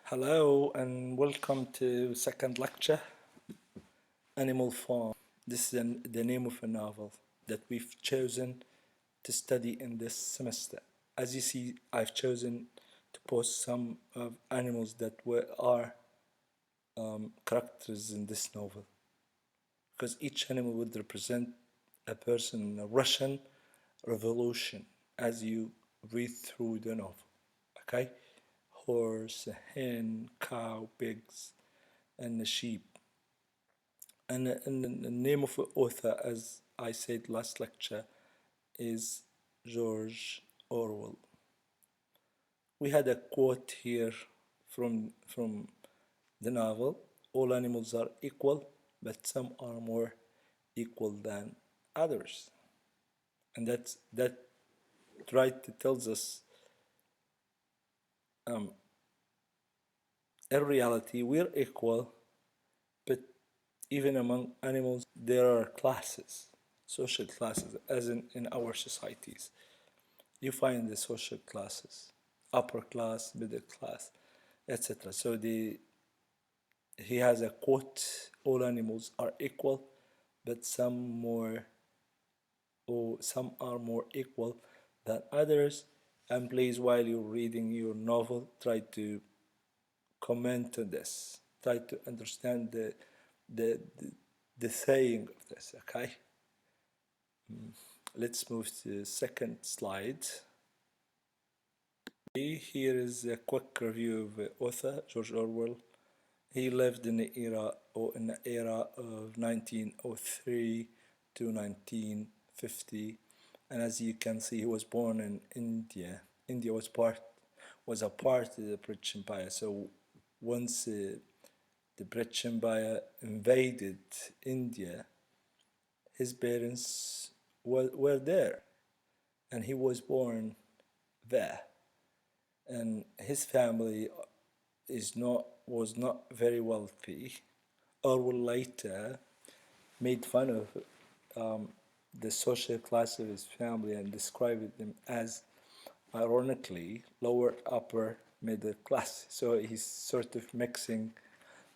Hello and welcome to second lecture, Animal Farm. This is the name of a novel that we've chosen to study in this semester. As you see, I've chosen to post some of animals that are characters in this novel, because each animal would represent a person in a Russian revolution as you read through the novel. Okay? Horse, a hen, cow, pigs, and a sheep. And the name of the author, as I said last lecture, is George Orwell. We had a quote here from the novel: all animals are equal, but some are more equal than others. And that right tells us in reality we're equal, but even among animals there are classes, social classes, as in our societies. You find the social classes: upper class, middle class, etc. So he has a quote: all animals are equal, but some are more equal than others. And please, while you're reading your novel, try to comment on this. Try to understand the, the, the saying of this, okay? Let's move to the second slide. Here is a quick review of the author, George Orwell. He lived in the era of 1903 to 1950, and as you can see, he was born in India. India was a part of the British Empire. So once the British Empire invaded India, his parents were there, and he was born there. And his family was not very wealthy. Orwell later made fun of the social class of his family and described them as, ironically, lower, upper, middle class. So he's sort of mixing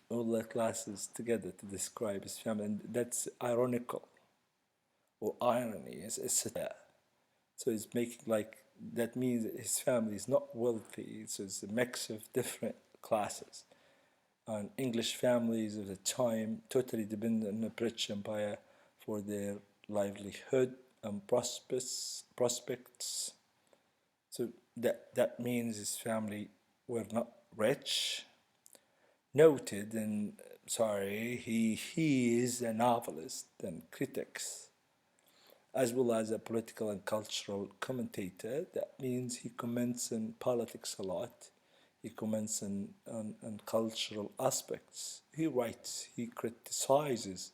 all the classes together to describe his family, and that's ironical, or irony. It's so he's making like that means his family is not wealthy. So it's a mix of different classes. And English families of the time totally depended on the British Empire for their livelihood and prospects. So that means his family were not rich. Noted and he is a novelist and critics, as well as a political and cultural commentator. That means he comments on politics a lot. He comments on cultural aspects. He writes, he criticizes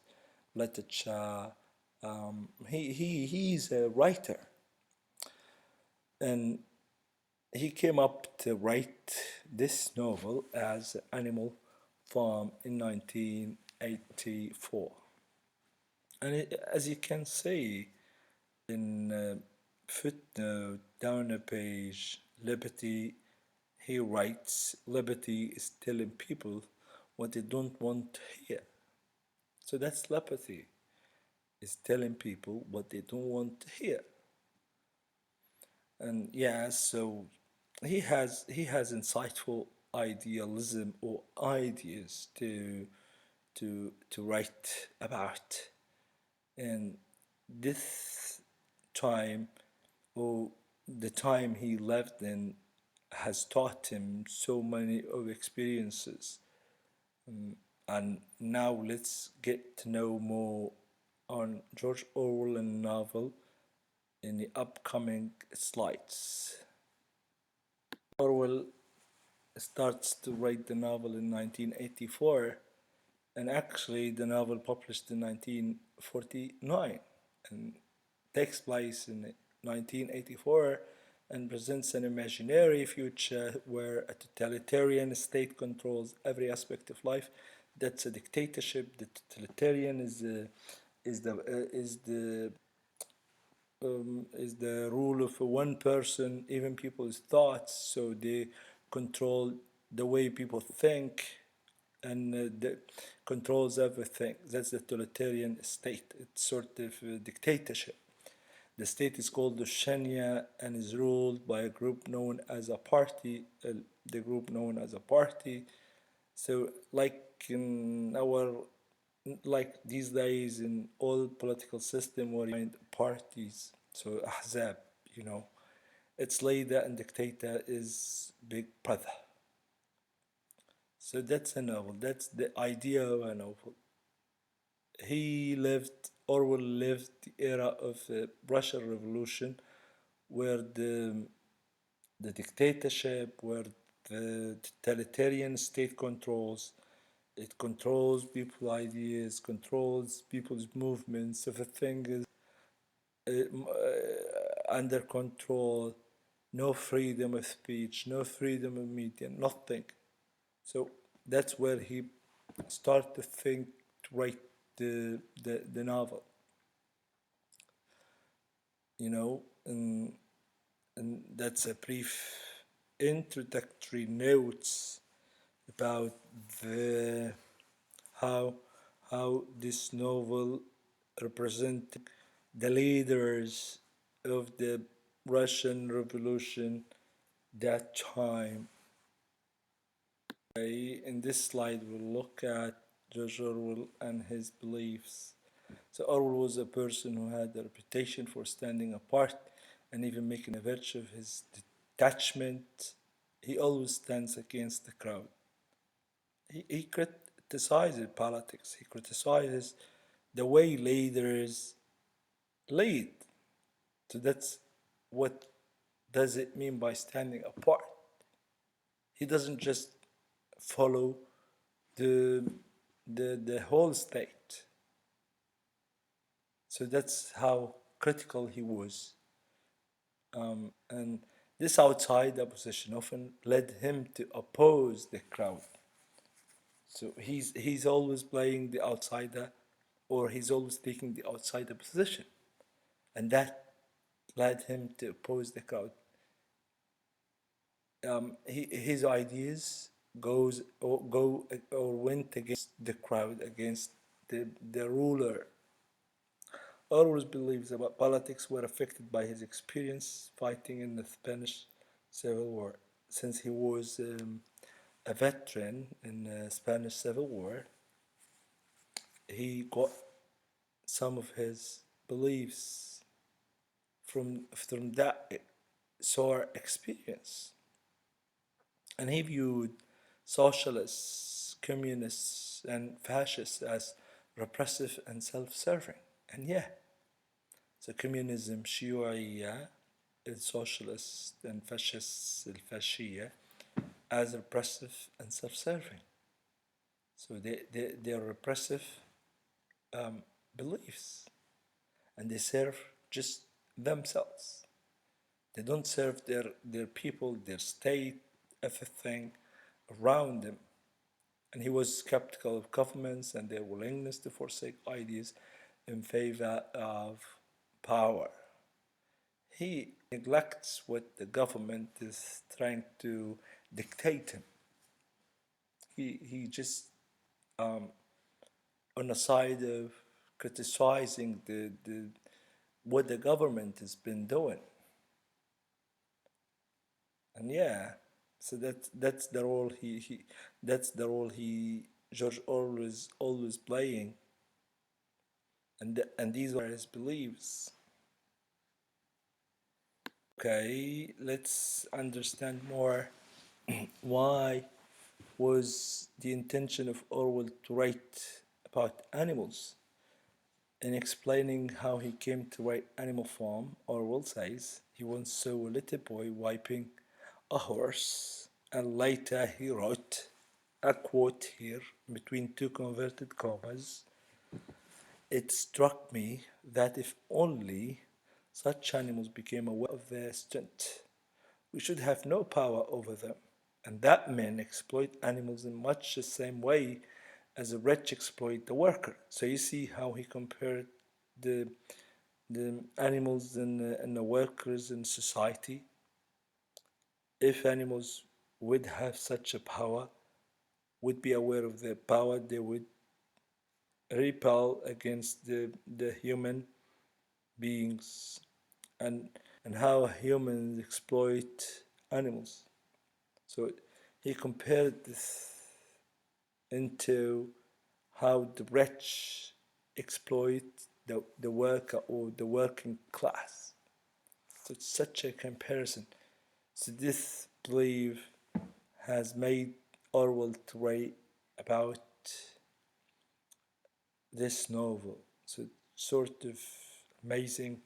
literature. He's a writer. And he came up to write this novel as Animal Farm in 1984. And as you can see in footnote down a page, liberty, he writes, liberty is telling people what they don't want to hear. So that's liberty, is telling people what they don't want to hear. And yeah, so he has insightful idealism or ideas to write about. And this time, or the time he lived in, has taught him so many of experiences. And now let's get to know more on George Orwell and novel in the upcoming slides. Orwell starts to write the novel in 1984, and actually the novel published in 1949 and takes place in 1984 and presents an imaginary future where a totalitarian state controls every aspect of life. That's a dictatorship. The totalitarian is the rule of one person, even people's thoughts. So they control the way people think, and controls everything. That's the totalitarian state. It's sort of a dictatorship. The state is called the Shania and is ruled by a group known as a party. The group known as a party. So, like these days in all political system, where you find parties. So ahzab, you know, its leader and dictator is Big Brother. So that's a novel. That's the idea of a novel. Orwell lived the era of the Russian Revolution, where the dictatorship, where the totalitarian state controls. It controls people's ideas, controls people's movements. Everything is under control. No freedom of speech, no freedom of media, nothing. So that's where he started to think, to write the novel. You know, and that's a brief introductory notes about the how this novel representing the leaders of the Russian Revolution that time. Okay, in this slide we'll look at George Orwell and his beliefs. So Orwell was a person who had a reputation for standing apart and even making a virtue of his detachment. He always stands against the crowd. He criticizes politics. He criticizes the way leaders lead. So that's what does it mean by standing apart. He doesn't just follow the the whole state. So that's how critical he was. And this outsider position often led him to oppose the crowd. So he's always playing the outsider, or he's always taking the outsider position, and that led him to oppose the crowd. His ideas went against the crowd, against the ruler. Always believes about politics were affected by his experience fighting in the Spanish Civil War. Since he was a veteran in the Spanish Civil War, he got some of his beliefs from that sore experience. And he viewed socialists, communists, and fascists as repressive and self-serving. And yeah, so communism شيوعية, السوشيالست and fascists الفاشية as repressive and self-serving. So they're repressive beliefs, and they serve just themselves. They don't serve their people, their state, everything around them. And he was skeptical of governments and their willingness to forsake ideas in favor of power. He neglects what the government is trying to dictate him. He just on the side of criticizing the what the government has been doing. And yeah, so that's the role he George Orwell is always playing, and these are his beliefs. Okay, let's understand more why was the intention of Orwell to write about animals. In explaining how he came to write Animal Farm, Orwell says he once saw a little boy wiping a horse, and later he wrote a quote here between two converted commas. It struck me that if only such animals became aware of their strength, we should have no power over them, and that men exploit animals in much the same way as the rich exploit the worker. So you see how he compared the animals and the workers in society. If animals would have such a power, would be aware of their power, they would repel against the human beings, and how humans exploit animals. So he compared this into how the rich exploit the worker or the working class. So it's such a comparison. So this belief has made Orwell to write about this novel. So sort of amazing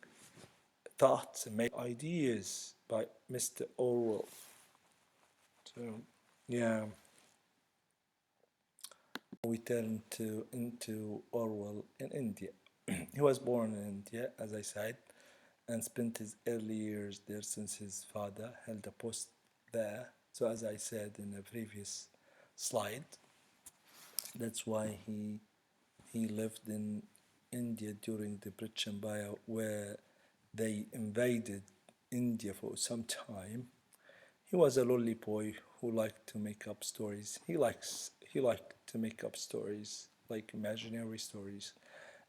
thoughts and ideas by Mr. Orwell. So yeah, we turn into Orwell in India. He was born in India, as I said, and spent his early years there since his father held a post there. So as I said in a previous slide, that's why he lived in India during the British Empire, where they invaded India for some time. He was a lonely boy who liked to make up stories. He liked to make up stories, like imaginary stories,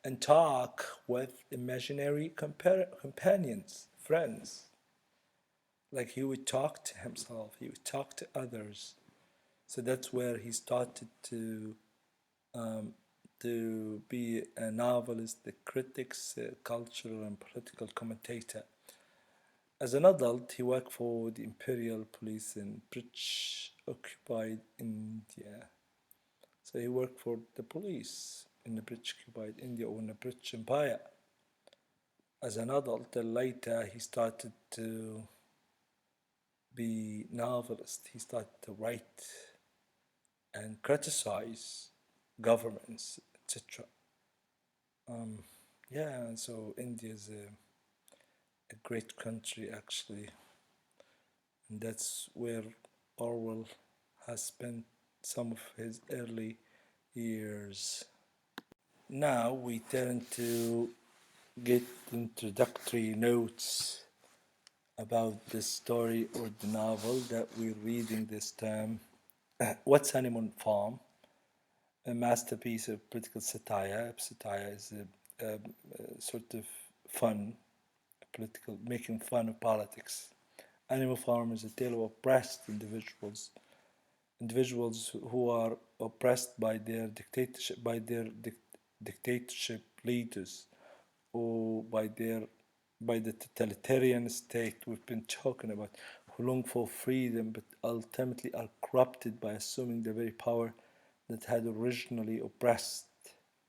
and talk with imaginary companions, friends. Like he would talk to himself, he would talk to others. So that's where he started to be a novelist, a critic, cultural and political commentator. As an adult, he worked for the Imperial Police in British occupied India. So he worked for the police in the British occupied India or in the British Empire. As an adult, and later he started to be novelist. He started to write and criticize governments, etc. Yeah, so India is a great country actually, and that's where Orwell has spent some of his early years. Now we turn to get introductory notes about the story or the novel that we're reading this time. What's Animal Farm? A masterpiece of political satire. Satire is a sort of fun, political, making fun of politics. Animal Farm is a tale of oppressed individuals who are oppressed by their dictatorship leaders, or by the totalitarian state we've been talking about, who long for freedom but ultimately are corrupted by assuming the very power that had originally oppressed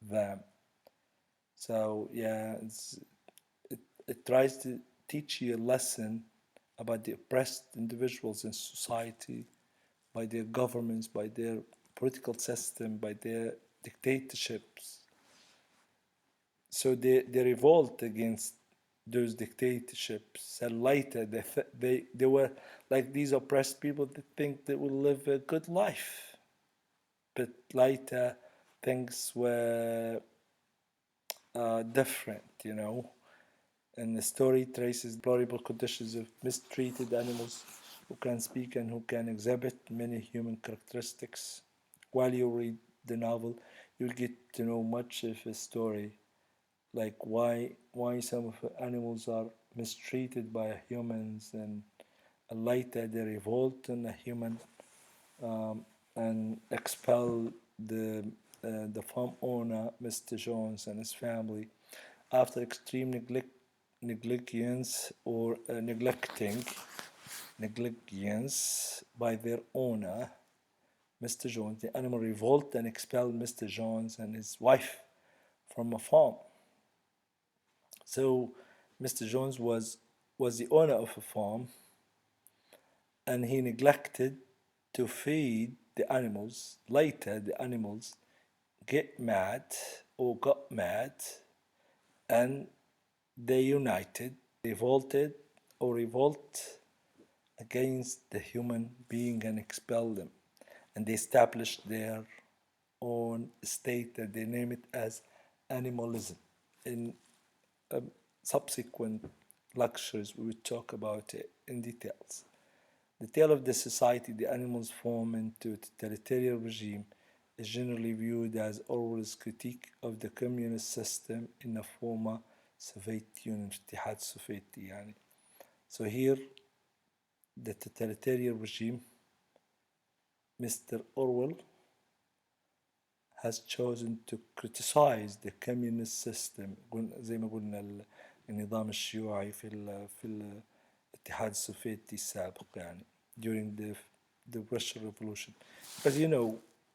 them. So yeah, it tries to teach you a lesson about the oppressed individuals in society, by their governments, by their political system, by their dictatorships. So they revolt against those dictatorships, and later they were like these oppressed people that think they will live a good life, but later things were different, you know. And the story traces deplorable conditions of mistreated animals who can speak and who can exhibit many human characteristics. While you read the novel, you'll get to know much of the story, like why some of the animals are mistreated by humans, and later they revolt on a human, and expel the farm owner, Mr. Jones, and his family after extreme negligence or negligence by their owner, Mr. Jones. The animal revolt and expelled Mr. Jones and his wife from a farm. So Mr. Jones was the owner of a farm, and he neglected to feed the animals. Later, the animals got mad, and they united, revolt against the human being and expelled them. And they established their own state that they name it as animalism. In subsequent lectures, we will talk about it in details. The tale of the society the animals form into a totalitarian regime is generally viewed as Orwell's critique of the communist system in a former Soviet Union, الاتحاد السوفيتي يعني. So here, the totalitarian regime, Mr. Orwell has chosen to criticize the communist system زي ما قلنا النظام الشيوعي في الاتحاد السوفيتي السابق يعني during the Russian Revolution. Because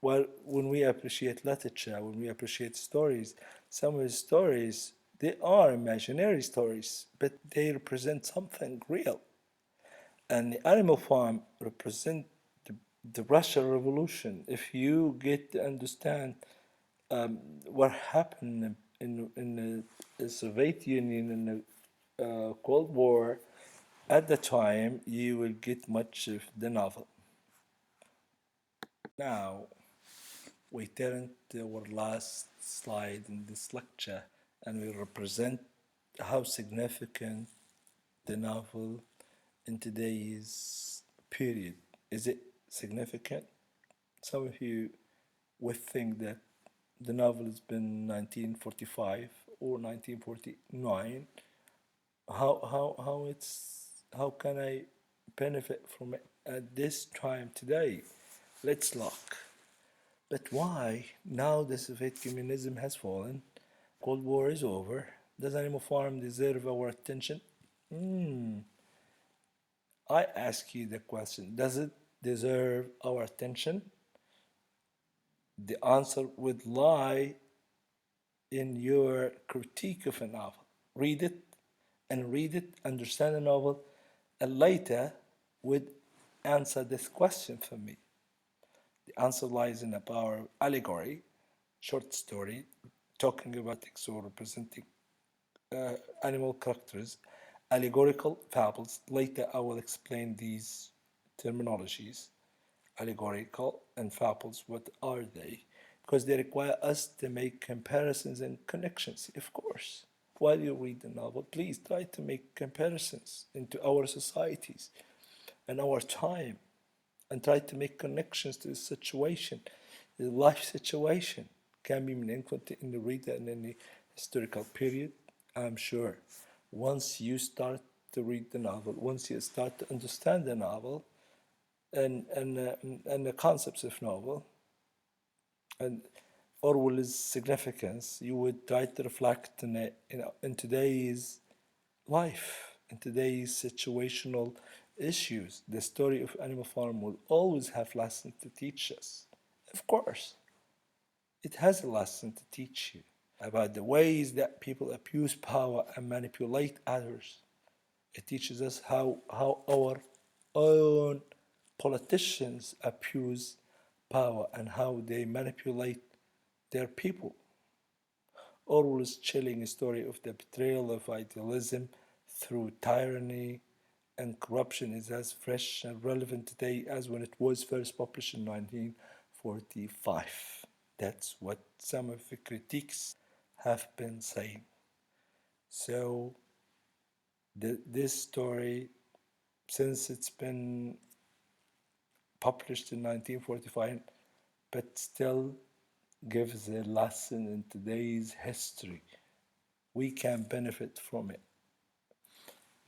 when we appreciate literature, when we appreciate stories, some of the stories, they are imaginary stories, but they represent something real. And the Animal Farm represent the Russian Revolution. If you get to understand what happened in the Soviet Union in the Cold War at the time, you will get much of the novel. Now, we turn to our last slide in this lecture, and we represent how significant the novel in today's period. Is it significant? Some of you would think that the novel has been 1945 or 1949. How can I benefit from it at this time today? Let's look. But why, now the Soviet communism has fallen, Cold War is over, does Animal Farm deserve our attention? I ask you the question, does it deserve our attention? The answer would lie in your critique of a novel. Read it, understand the novel, and later would answer this question for me. The answer lies in the power of allegory, short story, talking about or representing animal characters, allegorical fables. Later I will explain these terminologies. Allegorical and fables, what are they? Because they require us to make comparisons and connections, of course. While you read the novel, please try to make comparisons into our societies and our time, and try to make connections to the situation, the life situation. Can be in the reader in any historical period, I'm sure. Once you start to read the novel, once you start to understand the novel, and the concepts of novel and Orwell's significance, you would try to reflect in today's life, in today's situational issues. The story of Animal Farm will always have lessons to teach us. Of course, it has a lesson to teach you about the ways that people abuse power and manipulate others. It teaches us how our own politicians abuse power and how they manipulate their people. Orwell's chilling story of the betrayal of idealism through tyranny and corruption is as fresh and relevant today as when it was first published in 1945. That's what some of the critics have been saying. So this story, since it's been published in 1945, but still gives a lesson in today's history. We can benefit from it.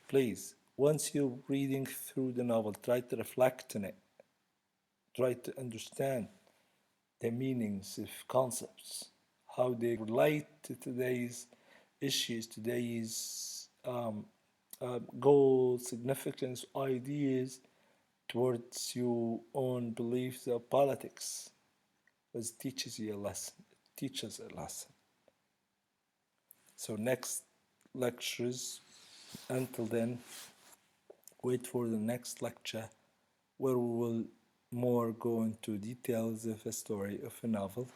Please, once you're reading through the novel, try to reflect on it. Try to understand the meanings of concepts, how they relate to today's issues, today's goals, significance, ideas towards your own beliefs of politics. It teaches you a lesson. It teaches a lesson. So next lectures, until then, wait for the next lecture where we will more go into details of a story of a novel.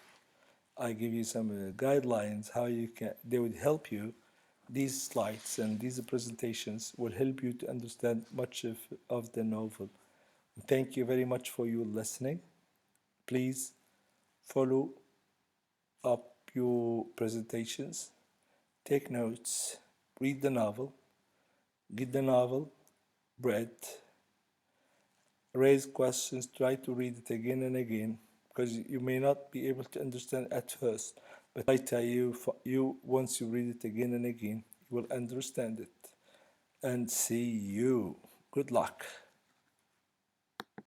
I give you some guidelines how you can, they would help you. These slides and these presentations will help you to understand much of the novel. Thank you very much for your listening. Please follow up your presentations, take notes, read the novel, get the novel read, raise questions, try to read it again and again, because you may not be able to understand at first, but I tell you, once you read it again and again, you will understand it. And see you. Good luck.